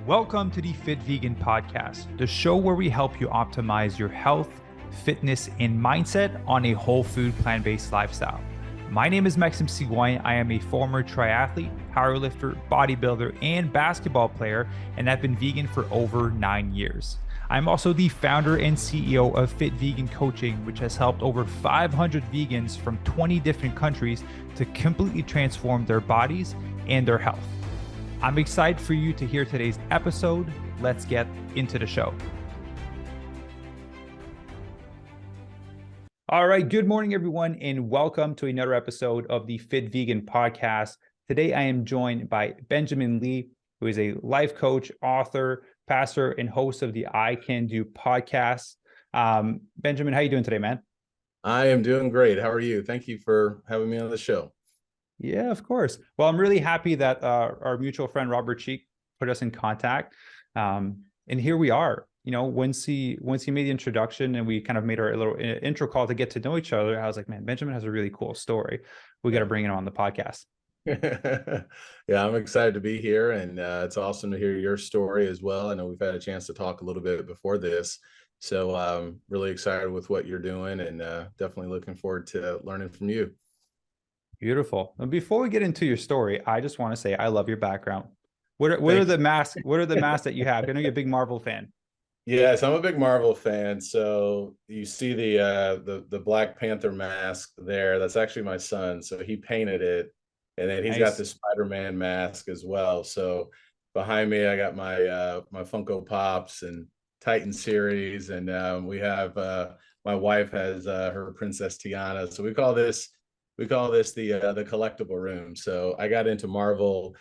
Welcome to the Fit Vegan Podcast, the show where we help you optimize your health, fitness, and mindset on a whole food, plant-based lifestyle. My name is Maxime Sigouin. I am a former triathlete, powerlifter, bodybuilder, and basketball player, and I've been vegan for over 9 years. I'm also the founder and CEO of Fit Vegan Coaching, which has helped over 500 vegans from 20 different countries to completely transform their bodies and their health. I'm excited for you to hear today's episode. Let's get into the show. All right. Good morning, everyone, and welcome to another episode of the Fit Vegan Podcast. Today, I am joined by Benjamin Lee, who is a life coach, author, pastor, and host of the I Can Do podcast. Benjamin, how are you doing today, man? I am doing great. How are you? Thank you for having me on the show. Yeah, of course. Well, I'm really happy that our mutual friend Robert Cheek put us in contact, and here we are. You know, once he made the introduction and we kind of made our little intro call to get to know each other, I was like, man, Benjamin has a really cool story. We got to bring him on the podcast. Yeah, I'm excited to be here, and it's awesome to hear your story as well. I know we've had a chance to talk a little bit before this, so I'm really excited with what you're doing, and definitely looking forward to learning from you. Beautiful. And before we get into your story, I just want to say I love your background. What are the masks? What are the masks that you have? I know you're a big Marvel fan. Yes, I'm a big Marvel fan. So you see the Black Panther mask there. That's actually my son. So he painted it, and then he's got the Spider-Man mask as well. So behind me, I got my my Funko Pops and Titan series, and we have my wife has her Princess Tiana. So we call this the collectible room. So I got into Marvel,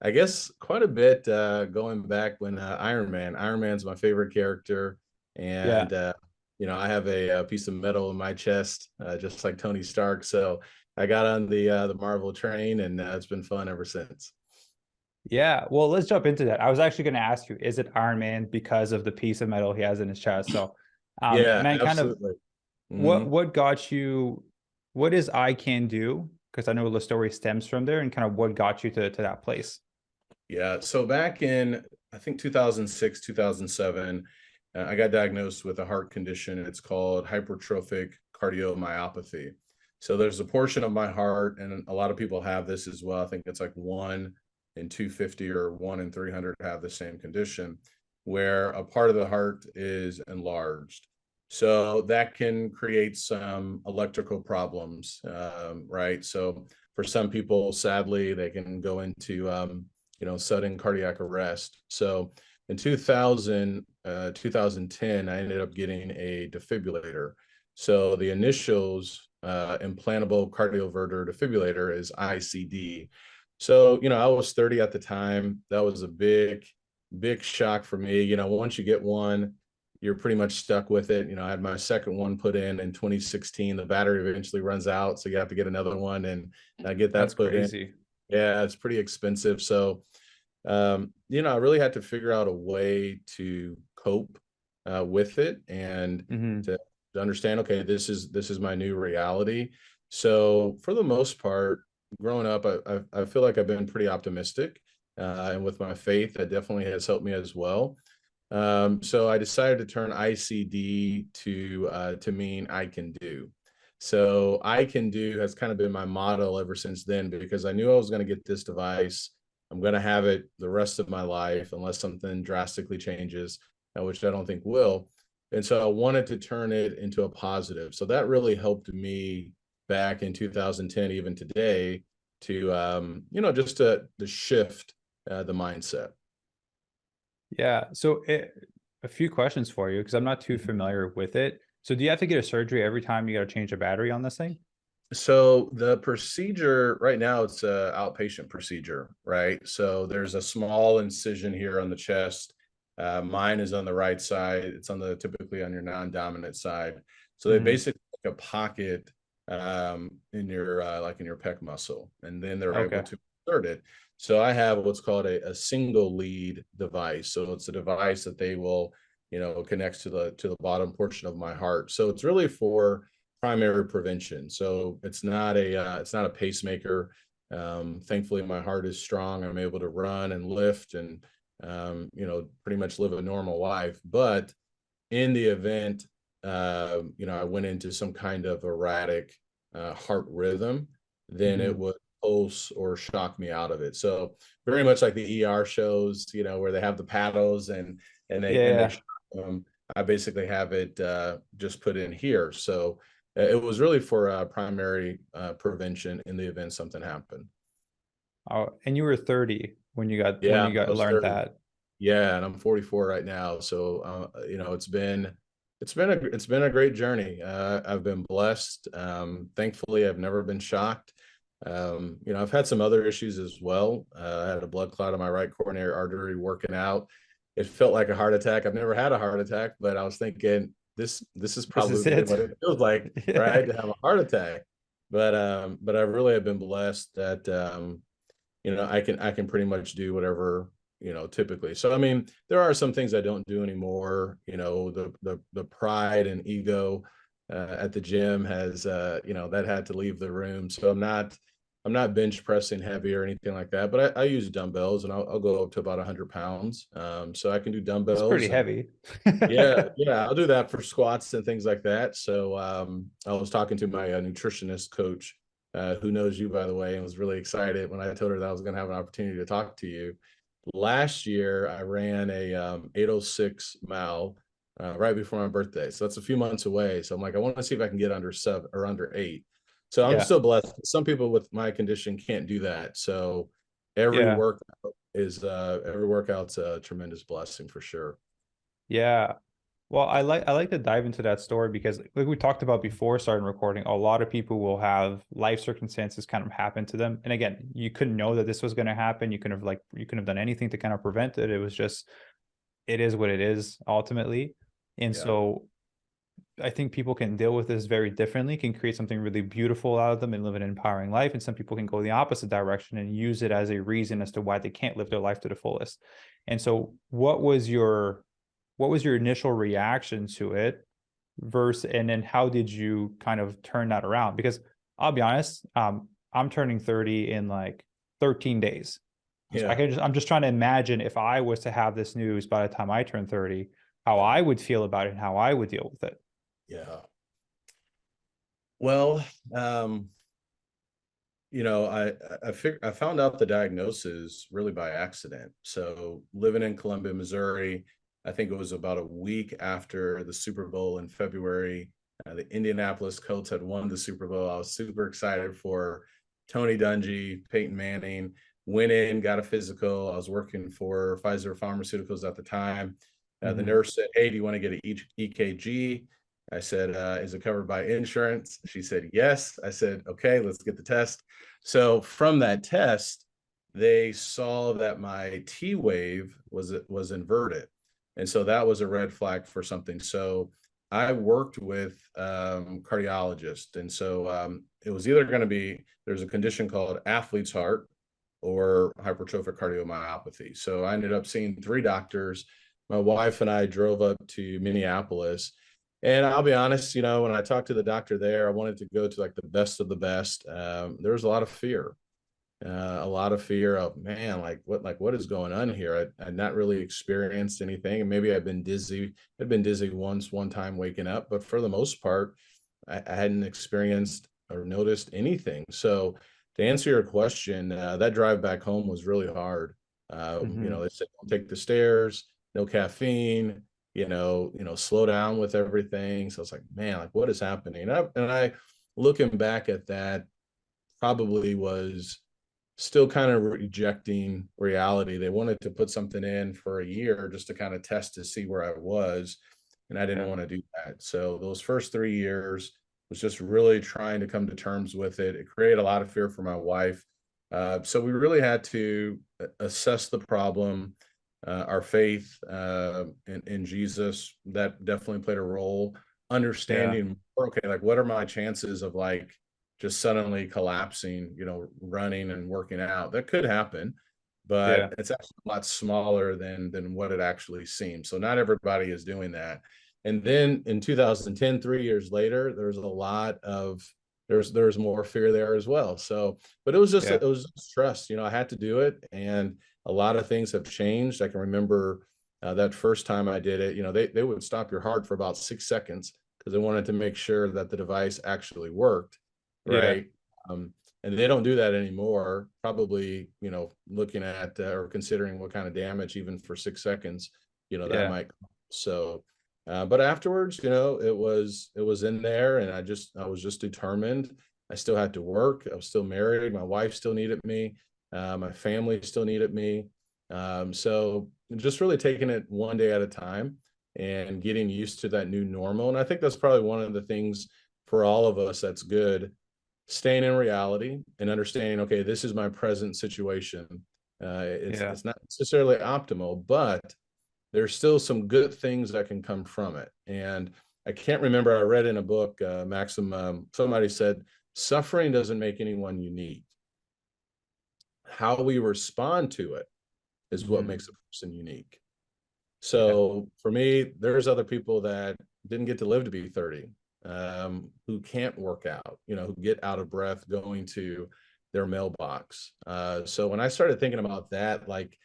I guess, quite a bit going back when Iron Man's my favorite character, and you know, I have a piece of metal in my chest, just like Tony Stark. So I got on the Marvel train, and it's been fun ever since. Yeah, well, let's jump into that. I was actually going to ask you, is it Iron Man because of the piece of metal he has in his chest? So, Yeah, man, absolutely. What got you? What is I Can Do? Because I know the story stems from there, and kind of what got you to that place. Yeah, so back in, I think, 2006, 2007, I got diagnosed with a heart condition, and it's called hypertrophic cardiomyopathy. So there's a portion of my heart, and a lot of people have this as well. I think it's like 1 in 250 or 1 in 300 have the same condition, where a part of the heart is enlarged. So that can create some electrical problems, right? So for some people, sadly, they can go into sudden cardiac arrest. So in 2010, I ended up getting a defibrillator. So the initials, implantable cardioverter defibrillator, is ICD. So, you know, I was 30 at the time. That was a big shock for me. You know, once you get one, you're pretty much stuck with it. You know, I had my second one put in 2016. The battery eventually runs out, so you have to get another one, and I get that put in. Yeah, it's pretty expensive. So, you know, I really had to figure out a way to cope with it, and to understand, okay, this is my new reality. So for the most part, growing up, I feel like I've been pretty optimistic, and with my faith, that definitely has helped me as well. So I decided to turn ICD to mean I can do. So I can do has kind of been my motto ever since then, because I knew I was going to get this device. I'm going to have it the rest of my life unless something drastically changes, which I don't think will. And so I wanted to turn it into a positive. So that really helped me back in 2010, even today, to just to shift the mindset. Yeah. So a few questions for you, because I'm not too familiar with it. So do you have to get a surgery every time you got to change a battery on this thing? So the procedure right now, it's a outpatient procedure, right? So there's a small incision here on the chest. Mine is on the right side. It's typically on your non-dominant side. So they basically make a pocket in your like in your pec muscle, and then they're able to insert it. So I have what's called a single lead device. So it's a device that they will, connects to the bottom portion of my heart. So it's really for primary prevention. So it's not a pacemaker. Thankfully, my heart is strong. I'm able to run and lift and pretty much live a normal life. But in the event, I went into some kind of erratic heart rhythm, then it Mhm. would pulse or shock me out of it. So very much like the ER shows, where they have the paddles and they Yeah. shock them. I basically have it just put in here. So it was really for primary prevention in the event something happened. Oh, and you were 30 when Yeah, you I got was learned 30. that. Yeah, and I'm 44 right now. So it's been a great journey. I've been blessed. Thankfully, I've never been shocked. I've had some other issues as well. I had a blood clot in my right coronary artery working out. It felt like a heart attack. I've never had a heart attack, but I was thinking this is This is probably it. what it feels like, Yeah. right? To have a heart attack. But I really have been blessed that I can pretty much do whatever, typically. So I mean, there are some things I don't do anymore. The pride and ego at the gym has that had to leave the room. So I'm not bench pressing heavy or anything like that, but I use dumbbells, and I'll go up to about 100 pounds. So I can do It's pretty dumbbells. And heavy. yeah, I'll do that for squats and things like that. So I was talking to my nutritionist coach, who knows you, by the way, and was really excited when I told her that I was going to have an opportunity to talk to you. Last year, I ran a 806 mile right before my birthday. So that's a few months away. So I'm like, I want to see if I can get under 7 or under 8. So I'm Yeah. still blessed. Some people with my condition can't do that. So every Yeah. workout every workout's a tremendous blessing for sure. Yeah. Well, I like to dive into that story because like we talked about before starting recording, a lot of people will have life circumstances kind of happen to them. And again, you couldn't know that this was going to happen. You couldn't have done anything to kind of prevent it. It was just it is what it is ultimately. And Yeah. so I think people can deal with this very differently, can create something really beautiful out of them and live an empowering life. And some people can go the opposite direction and use it as a reason as to why they can't live their life to the fullest. And so what was your initial reaction to it versus and then how did you kind of turn that around? Because I'll be honest, I'm turning 30 in like 13 days. So Yeah. I'm just trying to imagine if I was to have this news by the time I turn 30, how Yeah. I would feel about it and how I would deal with it. Yeah. Well, um, I found out the diagnosis really by accident. So living in Columbia, Missouri, I think it was about a week after the Super Bowl in February. The Indianapolis Colts had won the Super Bowl. I was super excited for Tony Dungy, Peyton Manning. Went in, got a physical. I was working for Pfizer Pharmaceuticals at the time. The Mm-hmm. nurse said, "Hey, do you want to get an EKG?" I said, "Is it covered by insurance?" She said, "Yes." I said, "Okay, let's get the test." So from that test, they saw that my T wave was inverted, and so that was a red flag for something. So I worked with cardiologist, and so it was either going to be there's a condition called athlete's heart or hypertrophic cardiomyopathy. So I ended up seeing three doctors. My wife and I drove up to Minneapolis. And I'll be honest, when I talked to the doctor there, I wanted to go to like the best of the best. There was a lot of fear of, man, like what is going on here? I'd not really experienced anything, and maybe I'd been dizzy. I'd been dizzy one time waking up, but for the most part, I hadn't experienced or noticed anything. So to answer your question, that drive back home was really hard. Mm-hmm. They said don't take the stairs, no caffeine, slow down with everything. So I was like, man, like what is happening? And I looking back at that, probably was still kind of rejecting reality. They wanted to put something in for a year just to kind of test to see where I was. And I didn't Yeah. want to do that. So those first 3 years was just really trying to come to terms with it. It created a lot of fear for my wife. So we really had to assess the problem, our faith in Jesus. That definitely played a role. Yeah. Understanding, okay, like what are my chances of like just suddenly collapsing, running and working out. That could happen, but Yeah. it's actually a lot smaller than what it actually seems. So not everybody is doing that. And then in 2010, 3 years later, there's a lot of there's more fear there as well. So, but it Yeah. was stress. I had to do it, and a lot of things have changed. I can remember that first time I did it. They would stop your heart for about 6 seconds because they wanted to make sure that the device actually worked, Yeah. right? Um, and they don't do that anymore. Probably, looking at or considering what kind of damage even for 6 seconds, that Yeah. might. So, but afterwards, it was in there, and I was just determined. I still had to work. I was still married. My wife still needed me. My family still needed me. So just really taking it one day at a time and getting used to that new normal. And I think that's probably one of the things for all of us that's good, staying in reality and understanding, okay, this is my present situation. Yeah. It's not necessarily optimal, but there's still some good things that can come from it. And I can't remember, I read in a book, Maxim, somebody said, suffering doesn't make anyone unique. How we respond to it is what Mhm. makes a person unique. Yeah. So for me, there's other people that didn't get to live to be 30, who can't work out, who get out of breath going to their mailbox. So when I started thinking about that, like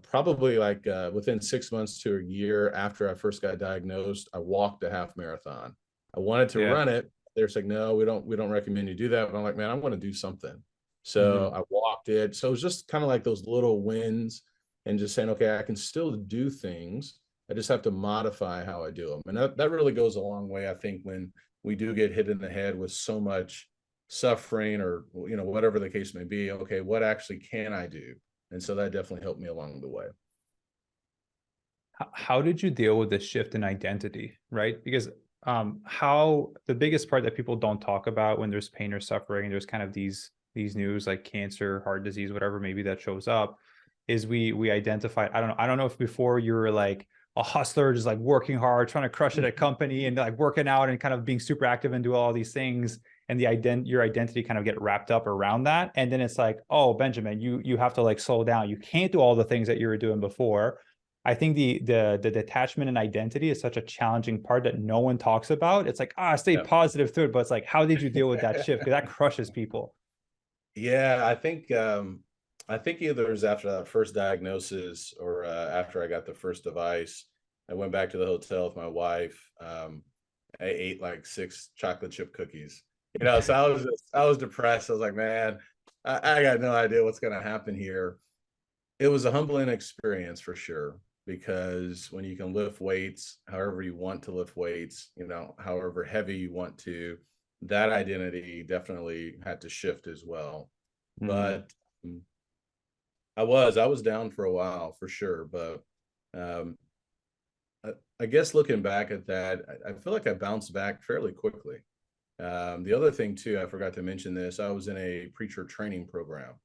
probably like within 6 months to a year after I first got diagnosed, I walked a half marathon. I wanted to Yeah. run it. They're like, no, we don't recommend you do that. But I'm like, man, I want to do something. So Mhm. I walked it. So it was just kind of like those little wins and just saying, okay, I can still do things. I just have to modify how I do them. And that really goes a long way, I think, when we do get hit in the head with so much suffering or, whatever the case may be. Okay, what actually can I do? And so that definitely helped me along the way. How did you deal with the shift in identity, right? Because how the biggest part that people don't talk about when there's pain or suffering, there's kind of these news like cancer, heart disease, whatever maybe that shows up, is we identify. I don't know if before you were like a hustler, just like working hard, trying to crush it at company and like working out and kind of being super active and do all these things, and your identity kind of get wrapped up around that, and then it's like, oh, Benjamin, you have to like slow down. You can't do all the things that you were doing before. I think the detachment and identity is such a challenging part that no one talks about. It's like, stay Yeah. positive through it, but it's like, how did you deal with that shift? Because that crushes people. Yeah, I think either it was after that first diagnosis or after I got the first device. I went back to the hotel with my wife. I ate like 6 chocolate chip cookies. So I was depressed. I was like, man, I got no idea what's gonna happen here. It was a humbling experience for sure, because when you can lift weights however you want to lift weights, however heavy you want to, that identity definitely had to shift as well. Mm, But um, I was down for a while for sure. But um, I guess looking back at that, I feel like I bounced back fairly quickly. The other thing too, I forgot to mention this. I was in a preacher training program. mm,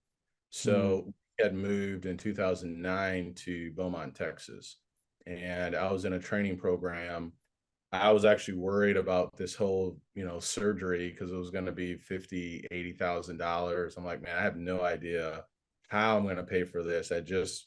So we had moved in 2009 to Beaumont, Texas, and I was in a training program. I was actually worried about this whole, surgery, because it was going to be 50, $80,000. I'm like, man, I have no idea how I'm going to pay for this. I just,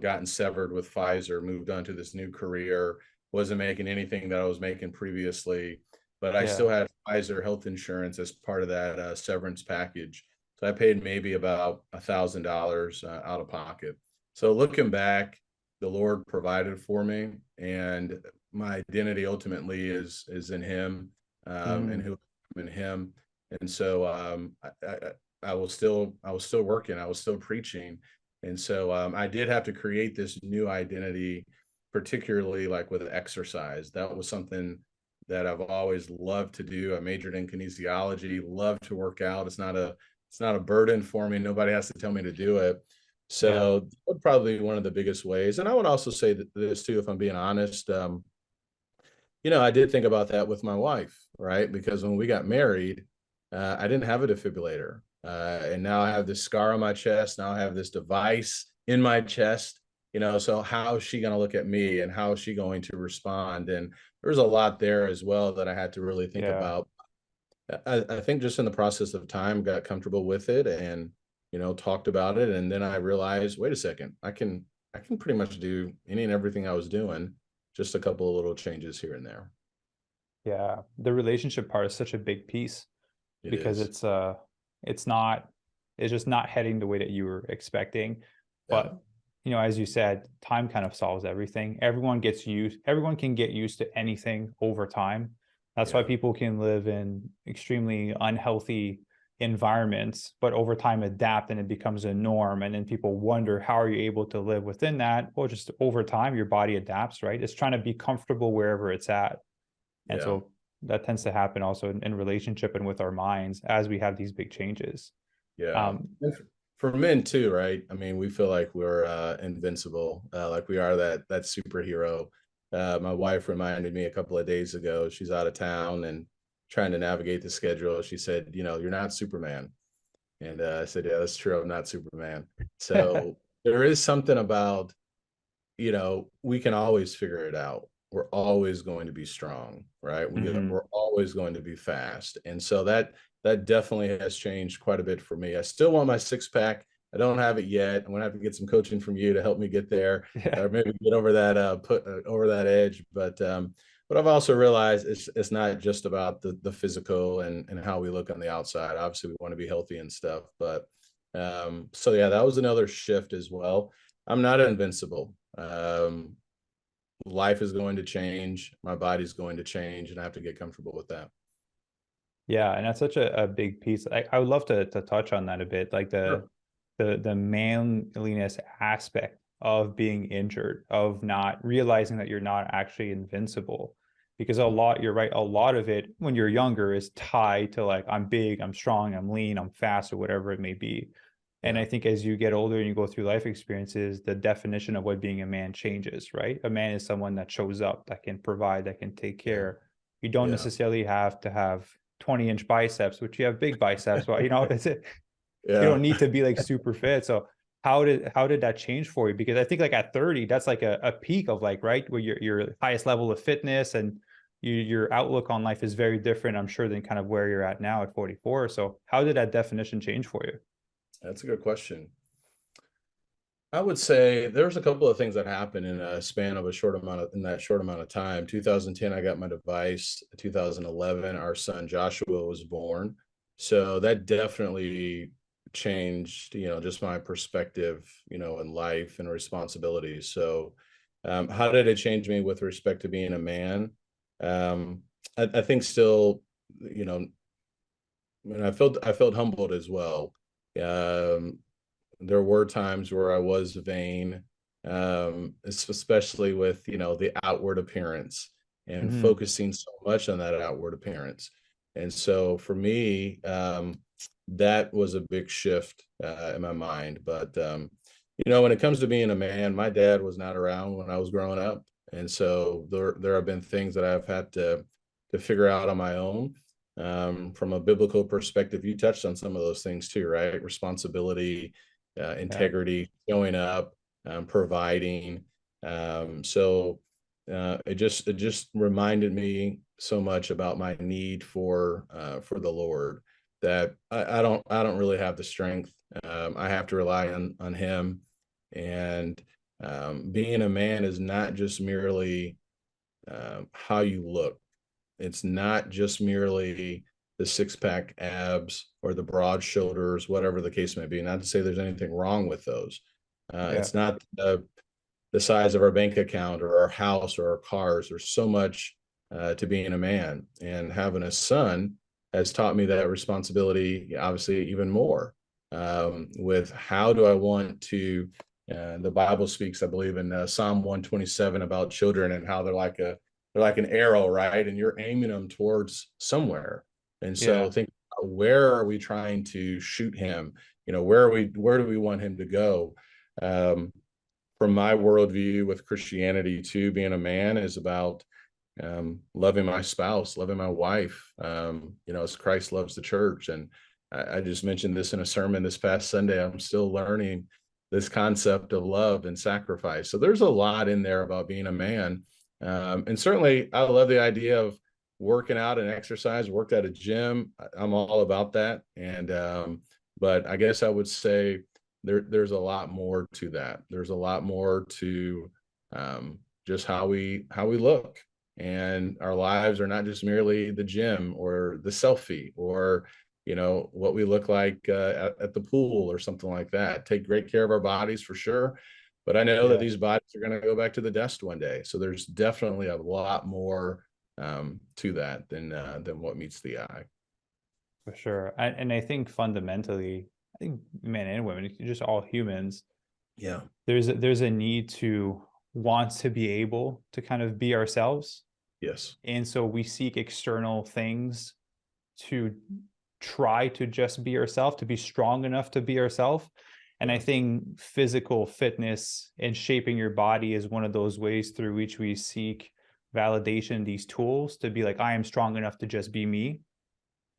gotten severed with Pfizer, moved on to this new career, wasn't making anything that I was making previously, but I yeah, still had Pfizer health insurance as part of that severance package. So I paid maybe about $1,000 out of pocket. So looking back, the Lord provided for me, and my identity ultimately is in Him, and mm, who I'm in Him. And so I was still working, I was still preaching, and so I did have to create this new identity, particularly like with exercise. That was something that I've always loved to do. I majored in kinesiology, love to work out. It's not a burden for me. Nobody has to tell me to do it. yeah, So that would probably be one of the biggest ways. And I would also say that this too, if I'm being honest. I did think about that with my wife, right? Because when we got married, I didn't have a defibrillator. And now I have this scar on my chest. Now I have this device in my chest. So how is she going to look at me, and how is she going to respond? And there's a lot there as well that I had to really think yeah, about. I think just in the process of time, got comfortable with it, and talked about it, and then I realized, wait a second, I can pretty much do any and everything I was doing, just a couple of little changes here and there. yeah. The relationship part is such a big piece. It because is. it's not it's just not heading the way that you were expecting. Yeah. But as you said, time kind of solves everything. Everyone can get used to anything over time. That's why Yeah. people can live in extremely unhealthy environments, but over time adapt and it becomes a norm. And then people wonder, how are you able to live within that? Well, just over time, your body adapts, right? It's trying to be comfortable wherever it's at. And Yeah. so that tends to happen also in relationship and with our minds as we have these big changes. Yeah. Um, And for men too, right? I mean, we feel like we're invincible, like we are that superhero. My wife reminded me a couple of days ago, she's out of town and trying to navigate the schedule. She said, you're not Superman. And I said, yeah, that's true. I'm not Superman. So there is something about, we can always figure it out. We're always going to be strong, right? mhm. We're always going to be fast. And so that definitely has changed quite a bit for me. I still want my six pack. I don't have it yet. I'm gonna have to get some coaching from you to help me get there, Yeah. or maybe get over that put over that edge. But I've also realized it's not just about the physical and how we look on the outside. Obviously, we want to be healthy and stuff. But so yeah, that was another shift as well. I'm not invincible. Life is going to change. My body's going to change, and I have to get comfortable with that. Yeah, and that's such a big piece. I would love to touch on that a bit, like Sure. the manliness aspect of being injured, of not realizing that you're not actually invincible. Because you're right, a lot of it when you're younger is tied to like, I'm big, I'm strong, I'm lean, I'm fast, or whatever it may be. And Yeah. I think as you get older and you go through life experiences, the definition of what being a man changes, right? A man is someone that shows up, that can provide, that can take Yeah. care. You don't Yeah. necessarily have to have 20-inch biceps, which you have big biceps, but it's you Yeah. don't need to be like super fit. So how did that change for you? Because I think like at 30, that's like a peak of like, right, where your highest level of fitness and your outlook on life is very different, I'm sure, than kind of where you're at now at 44. So how did that definition change for you? That's a good question. I would say there's a couple of things that happened in a span of a short amount of in that short amount of time. 2010, I got my device. 2011, our son Joshua was born. So that definitely changed, just my perspective, in life and responsibilities. So, how did it change me with respect to being a man? Um, I think still, you know, and I felt humbled as well. Um, there were times where I was vain, especially with the outward appearance and Mm-hmm. focusing so much on that outward appearance. And so for me, that was a big shift in my mind. But when it comes to being a man, my dad was not around when I was growing up, and so there have been things that I've had to figure out on my own. From a biblical perspective, you touched on some of those things too, right? Responsibility, Yeah. integrity, showing up, providing. It just reminded me so much about my need for the Lord, that I don't really have the strength. I have to rely on Him, and being a man is not just merely how you look. It's not just merely the six pack abs or the broad shoulders, whatever the case may be. Not to say there's anything wrong with those. Yeah. It's not the size of our bank account or our house or our cars. There's so much to being a man, and having a son has taught me that responsibility, obviously, even more. With how do I want to? The Bible speaks, I believe, in Psalm 127 about children and how they're like an arrow, right? And you're aiming them towards somewhere. And so Yeah. think about, where are we trying to shoot him? Where do we want him to go? Um, from my worldview with Christianity too, being a man is about loving my spouse, loving my wife, as Christ loves the church. And I just mentioned this in a sermon this past Sunday. I'm still learning this concept of love and sacrifice. So there's a lot in there about being a man. And certainly I love the idea of working out and exercise, worked at a gym. I'm all about that. But I guess I would say there's a lot more to that. There's a lot more to just how we look, and our lives are not just merely the gym or the selfie or what we look like at the pool or something like that. Take great care of our bodies for sure. But I know that Yeah, these bodies are going to go back to the dust one day. So there's definitely a lot more to that than what meets the eye. for sure. And I think fundamentally, I think men and women, just all humans, Yeah. there's a need to want to be able to kind of be ourselves. Yes. And so we seek external things to try to just be yourself, to be strong enough to be yourself. And I Yeah. think physical fitness and shaping your body is one of those ways through which we seek validation, these tools to be like, I am strong enough to just be me.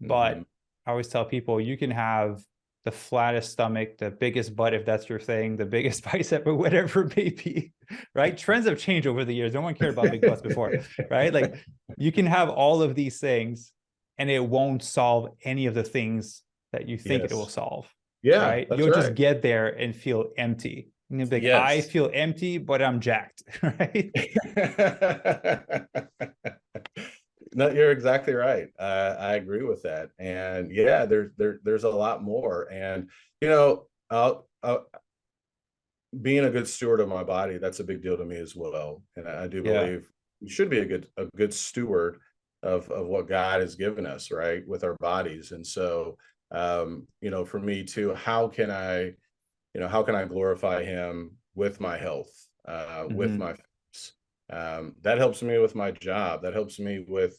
Mm-hmm. But I always tell people you can have the flattest stomach, the biggest butt, if that's your thing, the biggest bicep, or whatever it may be, right? Trends have changed over the years. No one cared about big butts before, right? Like you can have all of these things and it won't solve any of the things that you think it will Yes. solve, Yeah, right? that's You'll just right. get there and feel empty. And you'll be like, I Yes. feel empty, but I'm jacked, right? No, you're exactly right. I agree with that. And yeah, there's a lot more. And being a good steward of my body, that's a big deal to me as well. And I do Yeah. believe we should be a good steward of what God has given us, right, with our bodies. And so, for me too, how can I glorify Him with my health, with Mm-hmm. my fitness? That helps me with my job. That helps me with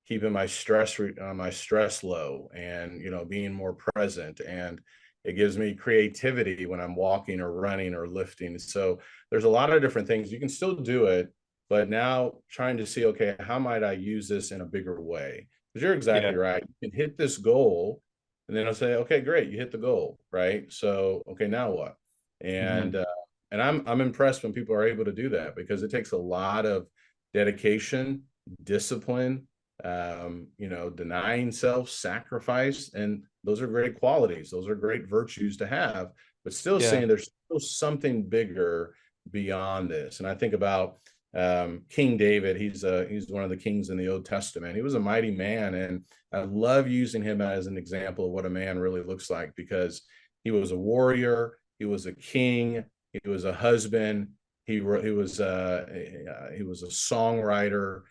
keeping my stress low, and being more present. And it gives me creativity when I'm walking or running or lifting. So there's a lot of different things. You can still do it, but now trying to see, okay, how might I use this in a bigger way? Because you're exactly Yeah. right. You can hit this goal, and then I'll say, okay, great, you hit the goal, right? So, okay, now what? And Mm-hmm. uh, and I'm impressed when people are able to do that, because it takes a lot of dedication, discipline, denying self, sacrifice, and those are great qualities. Those are great virtues to have, but still Yeah. saying there's still something bigger beyond this. And I think about King David. He's one of the kings in the Old Testament. He was a mighty man, and I love using him as an example of what a man really looks like, because he was a warrior, he was a king, he was a husband, he was a songwriter,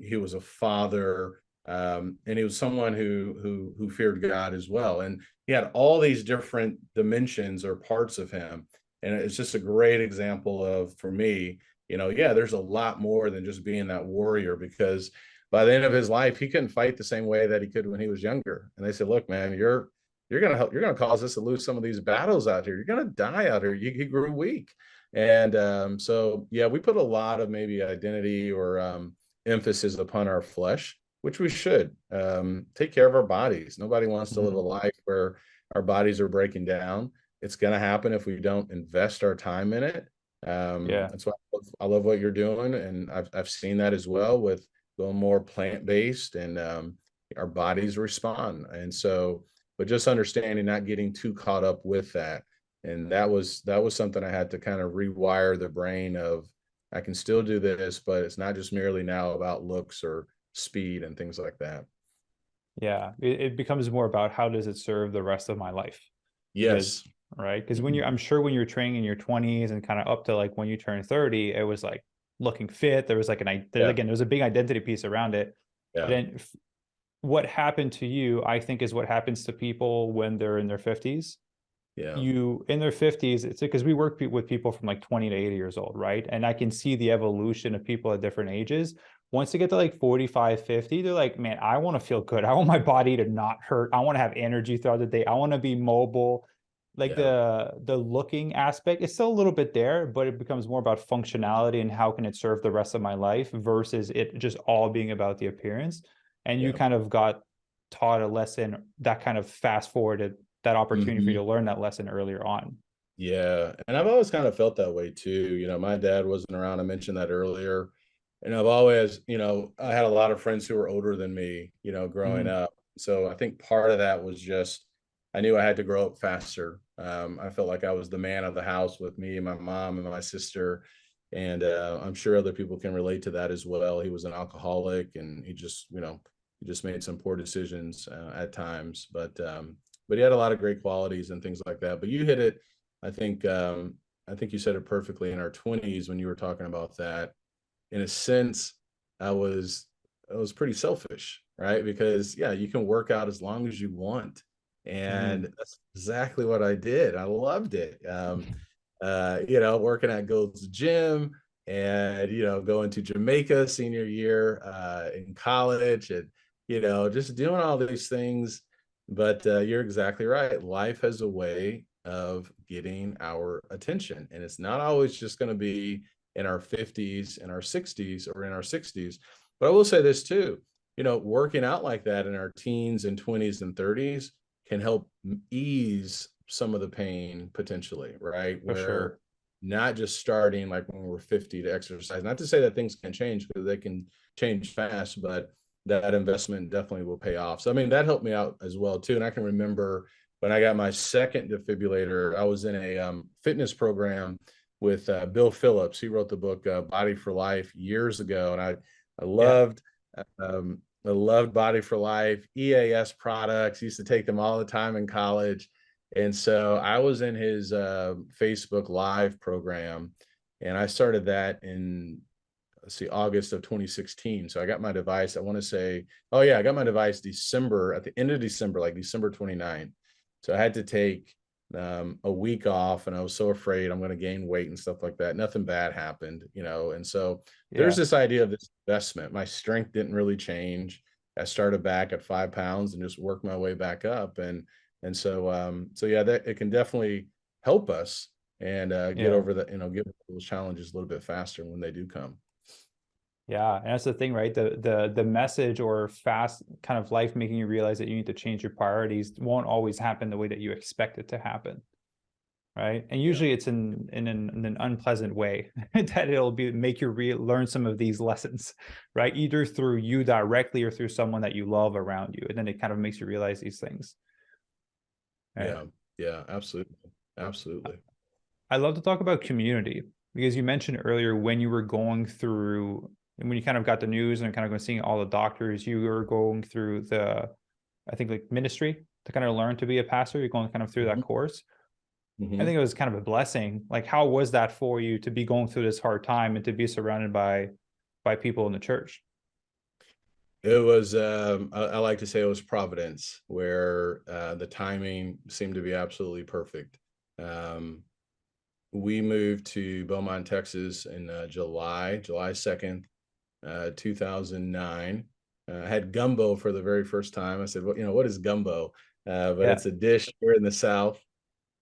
he was a father, and he was someone who feared God as well. And he had all these different dimensions or parts of him, and it's just a great example of, for me, yeah, there's a lot more than just being that warrior, because by the end of his life, he couldn't fight the same way that he could when he was younger. And they said, "Look, man, you're gonna cause us to lose some of these battles out here. You're gonna die out here." He grew weak, and so yeah, we put a lot of maybe identity or emphasis upon our flesh, which we should. Take care of our bodies. Nobody wants to live a Mm-hmm. life where our bodies are breaking down. It's going to happen if we don't invest our time in it. Yeah. That's why I love what you're doing, and I've seen that as well with going more plant based, and our bodies respond. And so, but just understanding, not getting too caught up with that, and that was something I had to kind of rewire the brain of. I can still do this, but it's not just merely now about looks or speed and things like that. Yeah, it becomes more about how does it serve the rest of my life? Because, Yes. right? Because Mhm. I'm sure when you're training in your 20s and kind of up to like when you turn 30, it was like looking fit. There was like Yeah. there was a big identity piece around it. But Yeah. then what happened to you, I think, is what happens to people when they're in their 50s. Yeah. You in their 50s, it's because we work with people from like 20 to 80 years old, right? And I can see the evolution of people at different ages. Once they get to like 45, 50, they're like, man, I want to feel good. I want my body to not hurt. I want to have energy throughout the day. I want to be mobile. Like Yeah. the looking aspect is still a little bit there, but it becomes more about functionality and how can it serve the rest of my life versus it just all being about the appearance. And you Yeah. kind of got taught a lesson that kind of fast forwarded that opportunity for you Mhm. to learn that lesson earlier on. Yeah, and I've always kind of felt that way too. My dad wasn't around. I mentioned that earlier. And I've always, I had a lot of friends who were older than me, growing Mm-hmm. up. So I think part of that was just I knew I had to grow up faster. I felt like I was the man of the house with me and my mom and my sister. And I'm sure other people can relate to that as well. He was an alcoholic, and he just, he just made some poor decisions at times, but he had a lot of great qualities and things like that. But you hit it. I think I think you said it perfectly in our 20s when you were talking about that. In a sense, I was I was pretty selfish, right? Because yeah, you can work out as long as you want. And Hmm. that's exactly what I did. I loved it. Working at Gold's Gym and going to Jamaica senior year in college and just doing all these things. But you're exactly right. Life has a way of getting our attention, and it's not always just going to be in our 50s, in our 60s, or in our 60s. But I will say this too, working out like that in our teens and 20s and 30s can help ease some of the pain potentially, right? For Where sure. not just starting like when we're 50 to exercise, not to say that things can change because they can change fast, but that investment definitely will pay off. So, I mean, that helped me out as well too. And I can remember when I got my second defibrillator, I was in a fitness program with Bill Phillips. He wrote the book Body for Life years ago, and I Yeah. loved I loved Body for Life, EAS products. Used to take them all the time in college, and so I was in his Facebook Live program, and I started that in let's see, August of 2016. So I got my device. I want to say, oh yeah, I got my device December at the end of December, like December 29th. So I had to take a week off, and I was so afraid I'm going to gain weight and stuff like that. Nothing bad happened, And so there's Yeah. this idea of this investment. My strength didn't really change. I started back at 5 pounds and just worked my way back up, and so yeah, that it can definitely help us and get Yeah. over get over those challenges a little bit faster when they do come. Yeah, and that's the thing, right? The message or fast kind of life making you realize that you need to change your priorities won't always happen the way that you expect it to happen, right? And Yeah. usually it's in an unpleasant way that it'll be make you learn some of these lessons, right? Either through you directly or through someone that you love around you, and then it kind of makes you realize these things, right? Yeah. Yeah. Absolutely. Absolutely. I love to talk about community because you mentioned earlier when you were going through and when you kind of got the news and kind of seeing all the doctors, you were going through I think like ministry to kind of learn to be a pastor. You're going kind of through that Mhm. course. I think Mhm. it was kind of a blessing. Like, how was that for you to be going through this hard time and to be surrounded by people in the church? It was, I like to say it was providence where the timing seemed to be absolutely perfect. Um, we moved to Beaumont, Texas in July 2nd, 2009. I had gumbo for the very first time. I said, well, what is gumbo? But Yeah, it's a dish here in the South.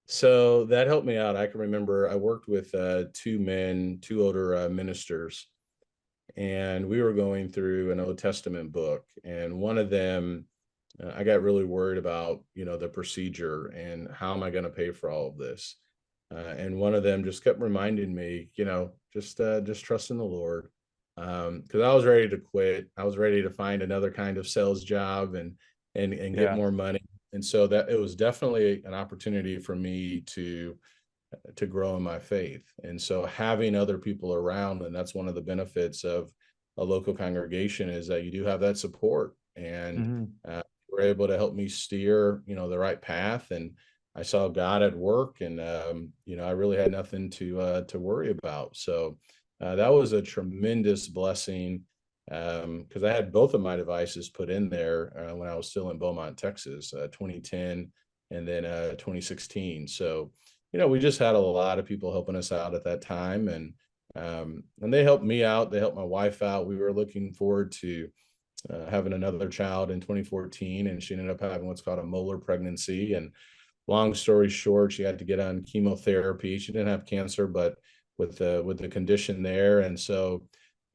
So that helped me out. I can remember I worked with two older ministers, and we were going through an Old Testament book. And one of them, I got really worried about, the procedure and how am I going to pay for all of this. And one of them just kept reminding me, just trust in the Lord. Because I was ready to quit. I was ready to find another kind of sales job and get yeah, more money. And so that it was definitely an opportunity for me to grow in my faith. And so having other people around, and that's one of the benefits of a local congregation, is that you do have that support. And hmm, were able to help me steer, the right path. And I saw God at work, and I really had nothing to worry about. So that was a tremendous blessing because I had both of my devices put in there when I was still in Beaumont, Texas, 2010 and then 2016. So we just had a lot of people helping us out at that time, and they helped me out. They helped my wife out. We were looking forward to having another child in 2014, and she ended up having what's called a molar pregnancy. And long story short, she had to get on chemotherapy. She didn't have cancer, but with the condition there, and so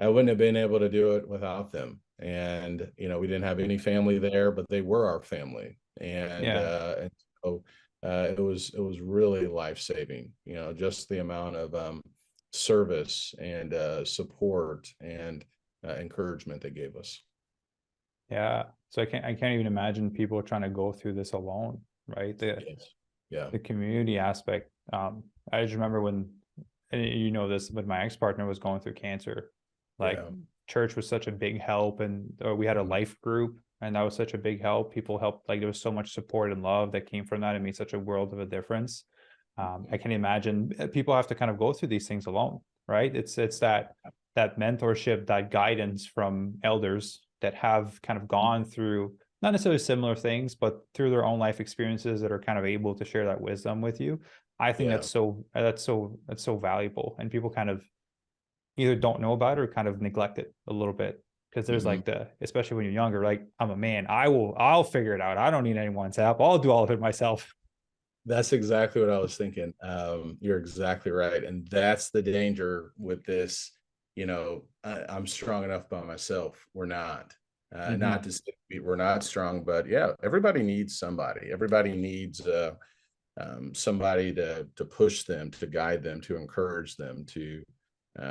I wouldn't have been able to do it without them. And we didn't have any family there, but they were our family, yeah, and so it was really life saving. Just the amount of service and support and encouragement they gave us. yeah. So I can't even imagine people trying to go through this alone, right? Yes. Yeah. The community aspect. I just remember when, and you know this, when my ex-partner was going through cancer, like Yeah. church was such a big help, and we had a Mhm. life group And that was such a big help. People helped, like there was so much support and love that came from that. It made such a world of a difference. I can imagine people have to kind of go through these things alone, right? It's that mentorship, that guidance from elders that have kind of gone through not necessarily similar things, but through their own life experiences that are kind of able to share that wisdom with you. I think Yeah. that's so valuable, and people kind of either don't know about it or kind of neglect it a little bit, because there's Mhm. like especially when you're younger, like I'm a man, I'll figure it out. I don't need anyone's help. I'll do all of it myself. That's exactly what I was thinking. You're exactly right. And that's the danger with this. I'm strong enough by myself. We're not. Not Mm-hmm. to say we're not strong, but yeah, everybody needs somebody. Everybody needs somebody to push them, to guide them, to encourage them, to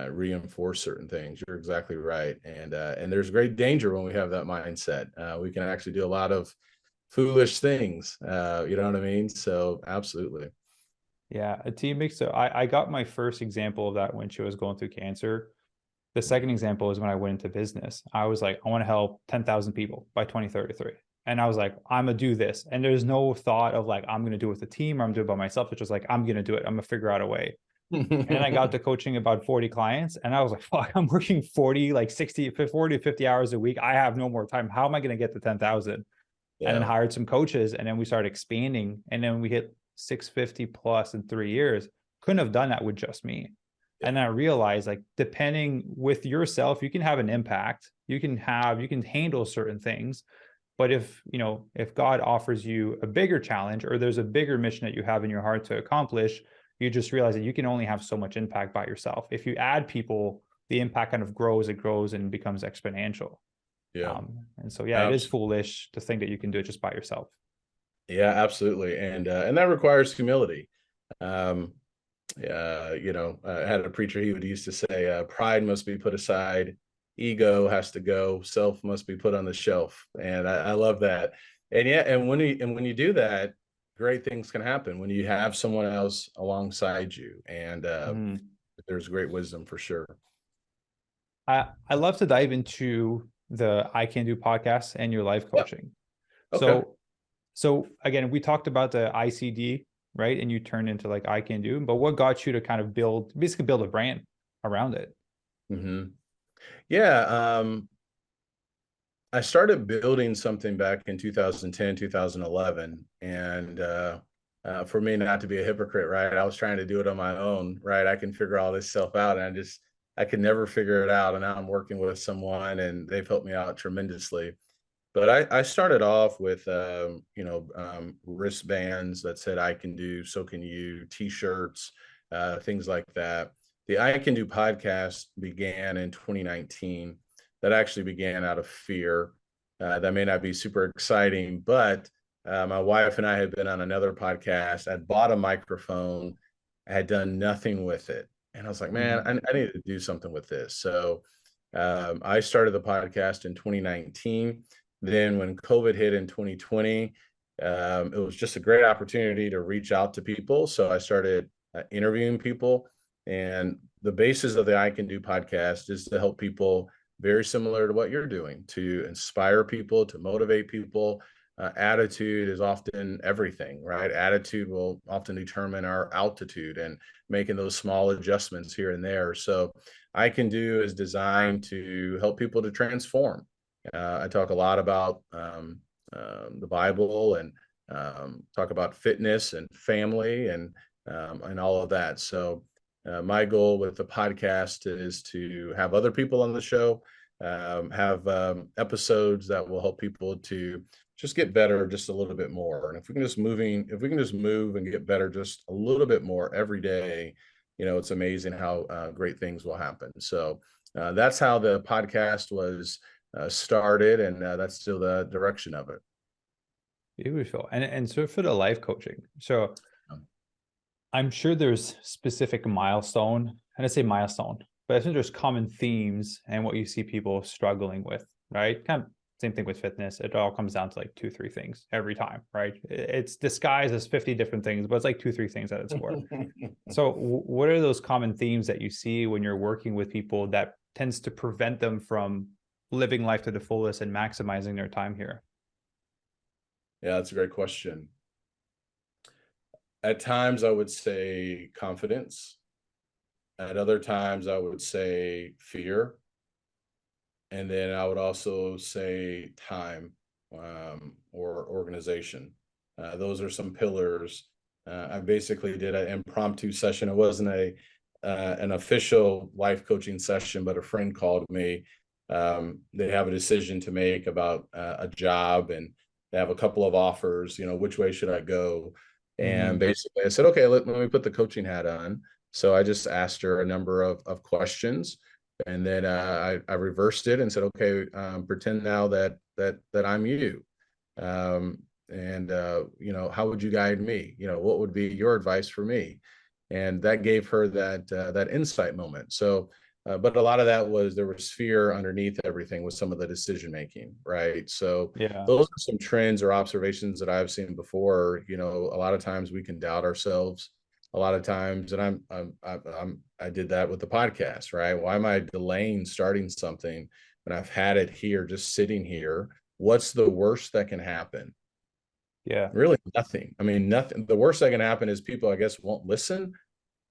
reinforce certain things. You're exactly right, and there's great danger when we have that mindset. We can actually do a lot of foolish things. You know what I mean? So absolutely. Yeah, a team makes so I got my first example of that when she was going through cancer. The second example is when I went into business. I was like, I want to help 10,000 people by 2033. And I was like, I'm gonna do this. And there's no thought of like, I'm gonna do it with a team or I'm doing it by myself. It's just like, I'm gonna do it. I'm gonna figure out a way. And then I got to coaching about 40 clients and I was like, fuck, I'm working 40, like 60, 40 to 50 hours a week. I have no more time. How am I going to get to 10,000? And then Yeah, hired some coaches. And then we started expanding. And then we hit 650 plus in 3 years. Couldn't have done that with just me. yeah, And then I realized, like, depending with yourself, you can have an impact. You can handle certain things. But if God offers you a bigger challenge or there's a bigger mission that you have in your heart to accomplish, you just realize that you can only have so much impact by yourself. If you add people, the impact kind of grows, it grows and becomes exponential. yeah. And so, yeah, it is Absolutely. foolish to think that you can do it just by yourself. Yeah, absolutely. And that requires humility. Um, I had a preacher, he would used to say, pride must be put aside, ego has to go, self must be put on the shelf. And I love that. And yeah, and when you do that, great things can happen when you have someone else alongside you. And Mhm. there's great wisdom for sure. I love to dive into the I Can Do podcast and your life Yeah. coaching. Okay. So again, we talked about the ICD, right? And you turned into like I Can Do, but what got you to kind of basically build a brand around it? Hmm. Yeah. I started building something back in 2010, 2011. And for me not to be a hypocrite, right? I was trying to do it on my own, right? I can figure all this stuff out. And I could never figure it out. And now I'm working with someone and they've helped me out tremendously. But I started off with, wristbands that said, I can do, so can you, t-shirts, things like that. The I Can Do podcast began in 2019. That actually began out of fear. That may not be super exciting, but my wife and I had been on another podcast. I'd bought a microphone. I had done nothing with it. And I was like, man, Mm-hmm. I need to do something with this. So I started the podcast in 2019. Then when COVID hit in 2020, it was just a great opportunity to reach out to people. So I started interviewing people. And the basis of the I Can Do podcast is to help people very similar to what you're doing, to inspire people, to motivate people. Attitude is often everything, right? Attitude will often determine our altitude and making those small adjustments here and there. So I Can Do is designed to help people to transform. I talk a lot about the Bible and talk about fitness and family and all of that. So my goal with the podcast is to have other people on the show, have episodes that will help people to just get better just a little bit more. And if we can just move and get better just a little bit more every day, it's amazing how great things will happen. So that's how the podcast was started, and that's still the direction of it. Beautiful. And so for the life coaching, so Um, I'm sure there's specific milestone, and I say milestone, but I think there's common themes and what you see people struggling with, right? Kind of same thing with fitness. It all comes down to like two, three things every time, right? It's disguised as 50 different things, but it's like two, three things at its core. So what are those common themes that you see when you're working with people that tends to prevent them from living life to the fullest and maximizing their time here? Yeah, that's a great question. At times, I would say confidence. At other times, I would say fear. And then I would also say time, or organization. Those are some pillars. I basically did an impromptu session. It wasn't an official life coaching session, but a friend called me. They have a decision to make about a job, and they have a couple of offers. Which way should I go? And Mm-hmm. basically, I said, okay, let me put the coaching hat on. So I just asked her a number of questions, and then I reversed it and said, okay, pretend now that I'm you. And how would you guide me? What would be your advice for me? And that gave her that insight moment. So but a lot of that was, there was fear underneath everything with some of the decision making, right? So Yeah. those are some trends or observations that I've seen before. A lot of times we can doubt ourselves. A lot of times, and I did that with the podcast, right? Why am I delaying starting something when I've had it here, just sitting here? What's the worst that can happen? Yeah. Really nothing. I mean, nothing. The worst that can happen is people, I guess, won't listen.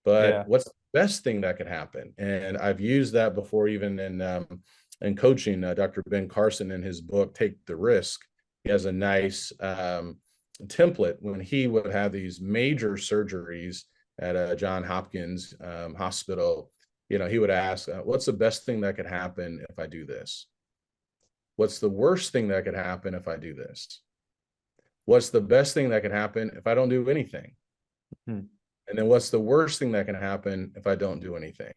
But Yeah. what's the best thing that could happen? And I've used that before, even in coaching. Dr. Ben Carson, in his book Take the Risk, he has a nice template when he would have these major surgeries at John Hopkins Hospital. He would ask, what's the best thing that could happen if I do this? What's the worst thing that could happen if I do this? What's the best thing that could happen if I don't do anything? Mm-hmm. And then what's the worst thing that can happen if I don't do anything?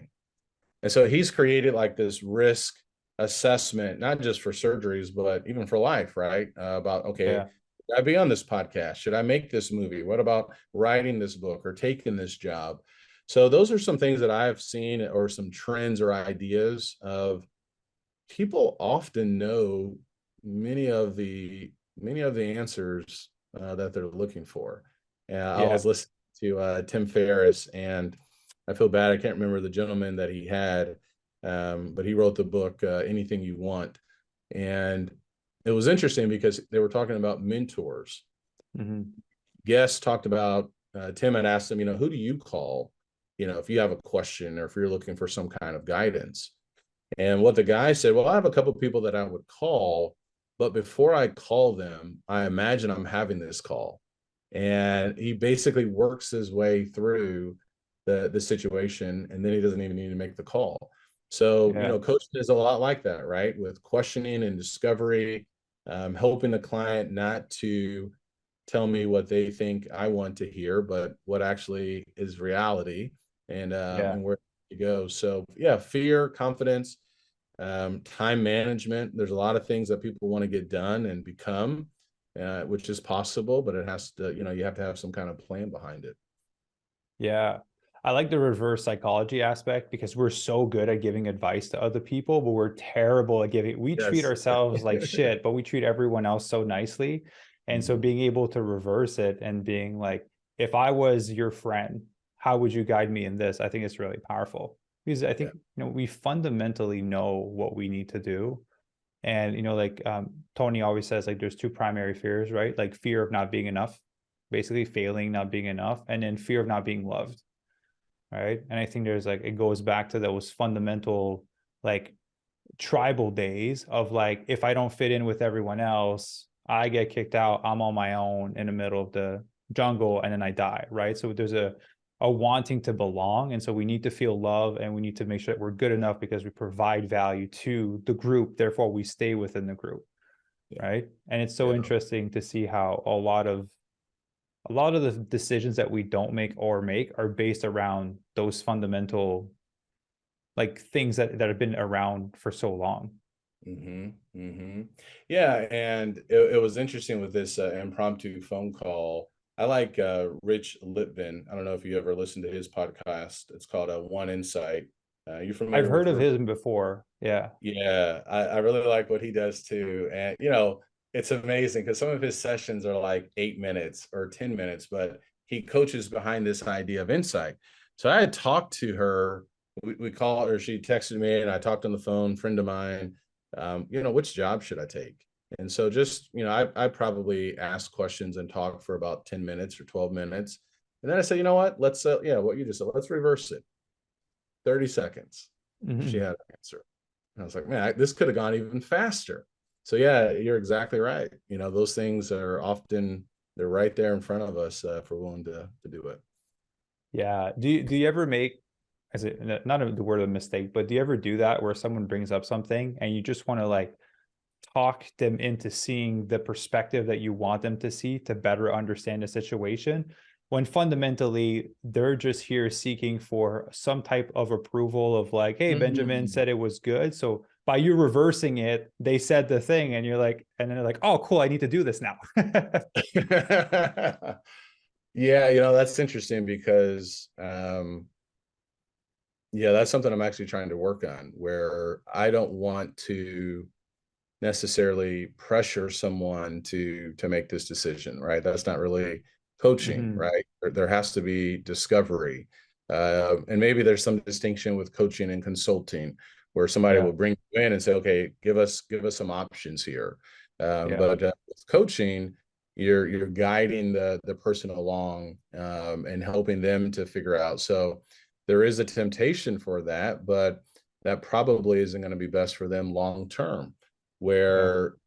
And so he's created like this risk assessment, not just for surgeries, but even for life, right? About, okay, Yeah. should I be on this podcast? Should I make this movie? What about writing this book or taking this job? So those are some things that I've seen, or some trends or ideas of, people often know many of the answers that they're looking for. I Yeah. was listening to Tim Ferriss, and I feel bad, I can't remember the gentleman that he had, but he wrote the book Anything You Want. And it was interesting because they were talking about mentors. Mm-hmm. Guests talked about, Tim had asked them, who do you call, if you have a question or if you're looking for some kind of guidance. And what the guy said, well, I have a couple of people that I would call, but before I call them, I imagine I'm having this call. And he basically works his way through the situation, and then he doesn't even need to make the call. So, Yeah. coaching is a lot like that, right? With questioning and discovery, helping the client not to tell me what they think I want to hear, but what actually is reality, Yeah. and where to go. So yeah, fear, confidence, time management. There's a lot of things that people want to get done and become, which is possible, but it has to, you have to have some kind of plan behind it. Yeah. I like the reverse psychology aspect because we're so good at giving advice to other people, but we're terrible at giving. We treat Yes. ourselves like shit, but we treat everyone else so nicely. And so Mhm. being able to reverse it and being like, if I was your friend, how would you guide me in this? I think it's really powerful because I Yeah. think, we fundamentally know what we need to do. And, Tony always says, like, there's two primary fears, right? Like fear of not being enough, basically failing, not being enough, and then fear of not being loved, right? And I think there's like, it goes back to those fundamental, like, tribal days of like, if I don't fit in with everyone else, I get kicked out, I'm on my own in the middle of the jungle, and then I die, right? So there's a wanting to belong, and so we need to feel love, and we need to make sure that we're good enough because we provide value to the group, therefore we stay within the group, Yeah. right? And it's so Yeah. interesting to see how a lot of the decisions that we don't make or make are based around those fundamental, like, things that have been around for so long. Yeah, and it was interesting with this impromptu phone call. I like Rich Litvin. I don't know if you ever listened to his podcast. It's called One Insight. You I've familiar heard with of Rich? him before. Yeah. Yeah, I really like what he does too. And it's amazing because some of his sessions are like 8 minutes or 10 minutes, but he coaches behind this idea of insight. So I had talked to her, we called, or she texted me, and I talked on the phone, friend of mine, which job should I take? And so just, I probably ask questions and talk for about 10 minutes or 12 minutes. And then I say, you know what, let's, what you just said, let's reverse it. 30 seconds. She Mhm. had an answer. And I was like, man, this could have gone even faster. So yeah, you're exactly right. Those things are often, they're right there in front of us if we're willing to do it. Yeah. Do you ever make, as it not the word of mistake, but do you ever do that where someone brings up something and you just want to like talk them into seeing the perspective that you want them to see to better understand the situation, when fundamentally they're just here seeking for some type of approval of like, hey, Benjamin Mhm. said it was good. So by you reversing it, they said the thing, and you're like, and then they're like, oh, cool, I need to do this now. Yeah, that's interesting because yeah, that's something I'm actually trying to work on, where I don't want to necessarily pressure someone to make this decision, right? That's not really coaching, Mhm. right? There has to be discovery. And maybe there's some distinction with coaching and consulting where somebody Yeah. will bring you in and say, okay, give us some options here. Yeah. But with coaching, you're guiding the person along, and helping them to figure out. So there is a temptation for that, but that probably isn't going to be best for them long term, Yeah. where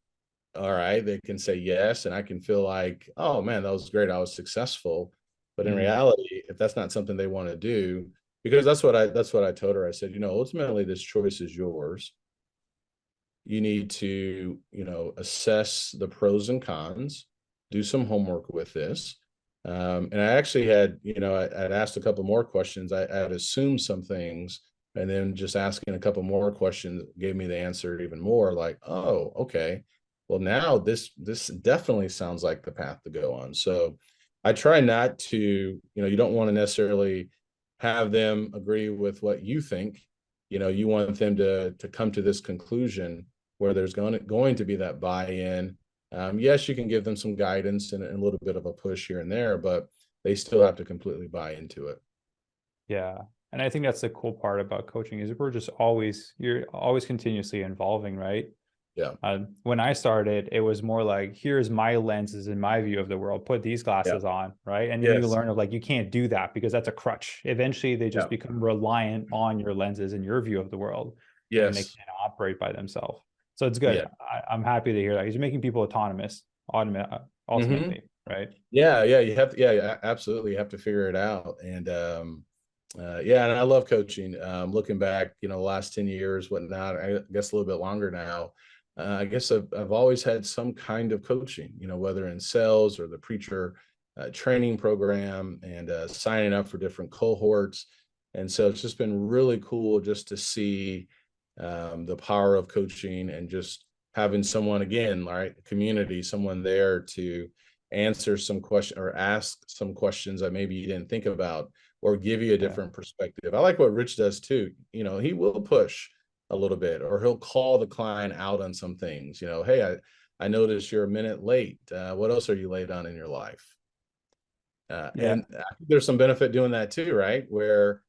all right, they can say yes, and I can feel like, oh man, that was great, I was successful. But in Mhm. reality, if that's not something they want to do, because that's what I told her. I said, ultimately this choice is yours. You need to, assess the pros and cons, do some homework with this. And I actually had, I'd asked a couple more questions. I'd assumed some things, and then just asking a couple more questions gave me the answer even more like, oh, okay. Well, now this definitely sounds like the path to go on. So I try not to, you don't want to necessarily have them agree with what you think. You want them to come to this conclusion where there's going to be that buy-in. Yes, you can give them some guidance and a little bit of a push here and there, but they still have to completely buy into it. Yeah. And I think that's the cool part about coaching is you're always continuously evolving, right? Yeah. When I started, it was more like, here's my lenses and my view of the world. Put these Yeah. glasses on, right? And then you Yes. learn of like, you can't do that because that's a crutch. Eventually, they just Yeah. become reliant on your lenses and your view of the world, and they Yes. can't operate by themselves. So it's good. Yeah. I'm happy to hear that. He's making people Hmm. ultimately, right? Yeah. Yeah. You have to, yeah, absolutely. You have to figure it out. And yeah, and I love coaching. Looking back, the last 10 years, whatnot, I guess a little bit longer now. I guess I've always had some kind of coaching, whether in sales or the preacher training program, and signing up for different cohorts. And so it's just been really cool just to see the power of coaching, and just having someone, again, right, community, someone there to answer some question or ask some questions that maybe you didn't think about, or give you a Yeah. different perspective. I like what Rich does too. He will push a little bit, or he'll call the client out on some things. Hey, I noticed you're a minute late. What else are you late on in your life? Yeah. And I think there's some benefit doing that too, right? Where,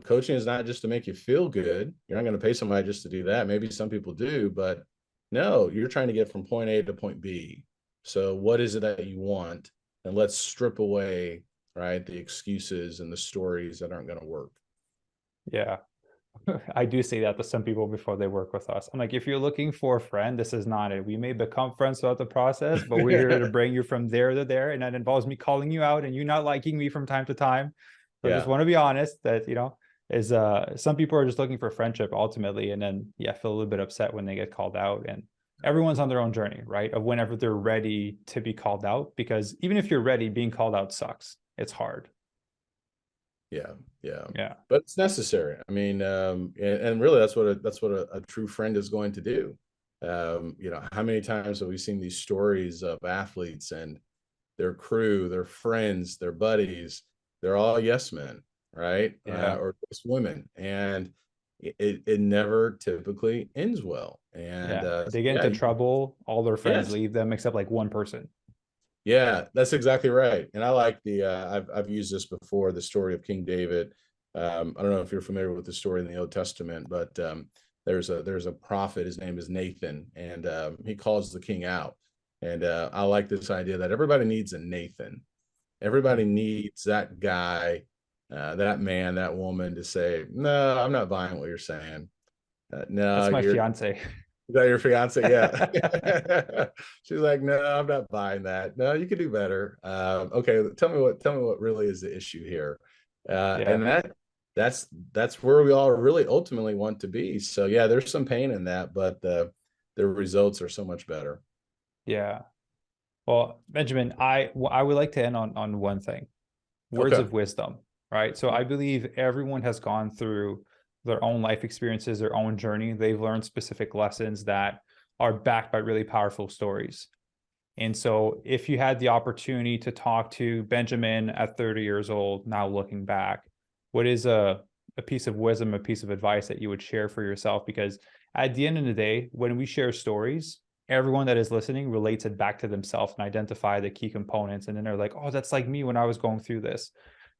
coaching is not just to make you feel good. You're not going to pay somebody just to do that. Maybe some people do, but no, you're trying to get from point A to point B. So what is it that you want? And let's strip away, right, the excuses and the stories that aren't going to work. Yeah. I do say that to some people before they work with us. I'm like, if you're looking for a friend, this is not it. We may become friends throughout the process, but we're here to bring you from there to there. And that involves me calling you out and you not liking me from time to time. So I just Yeah. want to be honest that, is some people are just looking for friendship ultimately. And then yeah, feel a little bit upset when they get called out. And everyone's on their own journey, right? Of whenever they're ready to be called out. Because even if you're ready, being called out sucks. It's hard. Yeah, yeah, Yeah. but it's necessary. I mean, and really, that's what a true friend is going to do. How many times have we seen these stories of athletes and their crew, their friends, their buddies? They're all yes men, right? Yeah. Or yes women, and it never typically ends well. And Yeah. They get yeah, into trouble, all their friends yes, leave them except like one person. yeah, that's exactly right. And I like I've used this before, the story of King David. I don't know if you're familiar with the story in the Old Testament, but there's a prophet. His name is Nathan, and he calls the king out. And I like this idea that everybody needs a Nathan. Everybody needs that guy, that man, that woman to say, "No, I'm not buying what you're saying. No, That's my you're fiance. is that your fiance?" Yeah. She's like, "No, I'm not buying that. No, you could do better. Okay, tell me what really is the issue here." Yeah. And that's where we all really ultimately want to be. So yeah, there's some pain in that, but the results are so much better. Yeah. Well, Benjamin, I would like to end on one thing. Words Okay. of wisdom, right? So I believe everyone has gone through their own life experiences, their own journey. They've learned specific lessons that are backed by really powerful stories. And so if you had the opportunity to talk to Benjamin at 30 years old, now looking back, what is a piece of wisdom, a piece of advice that you would share for yourself? Because at the end of the day, when we share stories, everyone that is listening relates it back to themselves and identify the key components. And then they're like, oh, that's like me when I was going through this.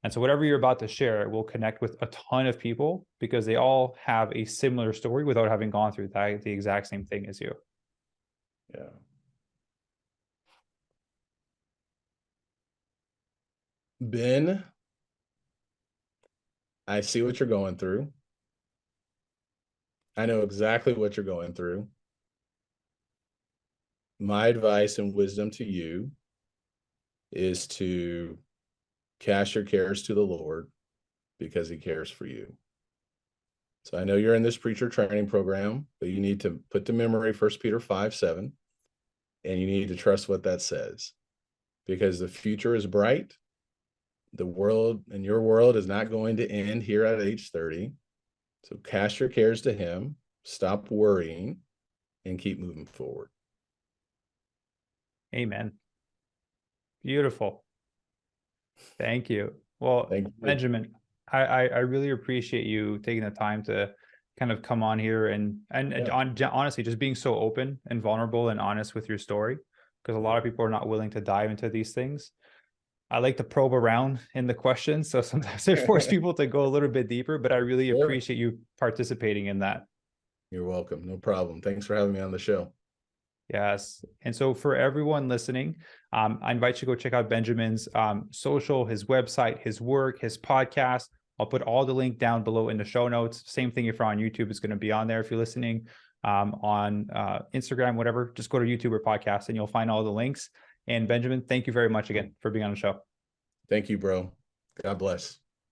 And so whatever you're about to share will connect with a ton of people because they all have a similar story without having gone through the exact same thing as you. Yeah. Ben, I see what you're going through. I know exactly what you're going through. My advice and wisdom to you is to cast your cares to the Lord because he cares for you. So I know you're in this preacher training program, but you need to put to memory 1 Peter 5:7, and you need to trust what that says because the future is bright. The world and your world is not going to end here at age 30. So cast your cares to him, stop worrying, and keep moving forward. Amen. Beautiful. Thank you. Well, Thank you. Benjamin, I really appreciate you taking the time to kind of come on here and Yeah. honestly just being so open and vulnerable and honest with your story because a lot of people are not willing to dive into these things. I like to probe around in the questions, so sometimes I force people to go a little bit deeper, but I really Sure. appreciate you participating in that. You're welcome. No problem. Thanks for having me on the show. Yes. And so for everyone listening, I invite you to go check out Benjamin's social, his website, his work, his podcast. I'll put all the link down below in the show notes. Same thing if you're on YouTube, it's going to be on there. If you're listening on Instagram, whatever, just go to YouTube or podcast and you'll find all the links. And Benjamin, thank you very much again for being on the show. Thank you, bro. God bless.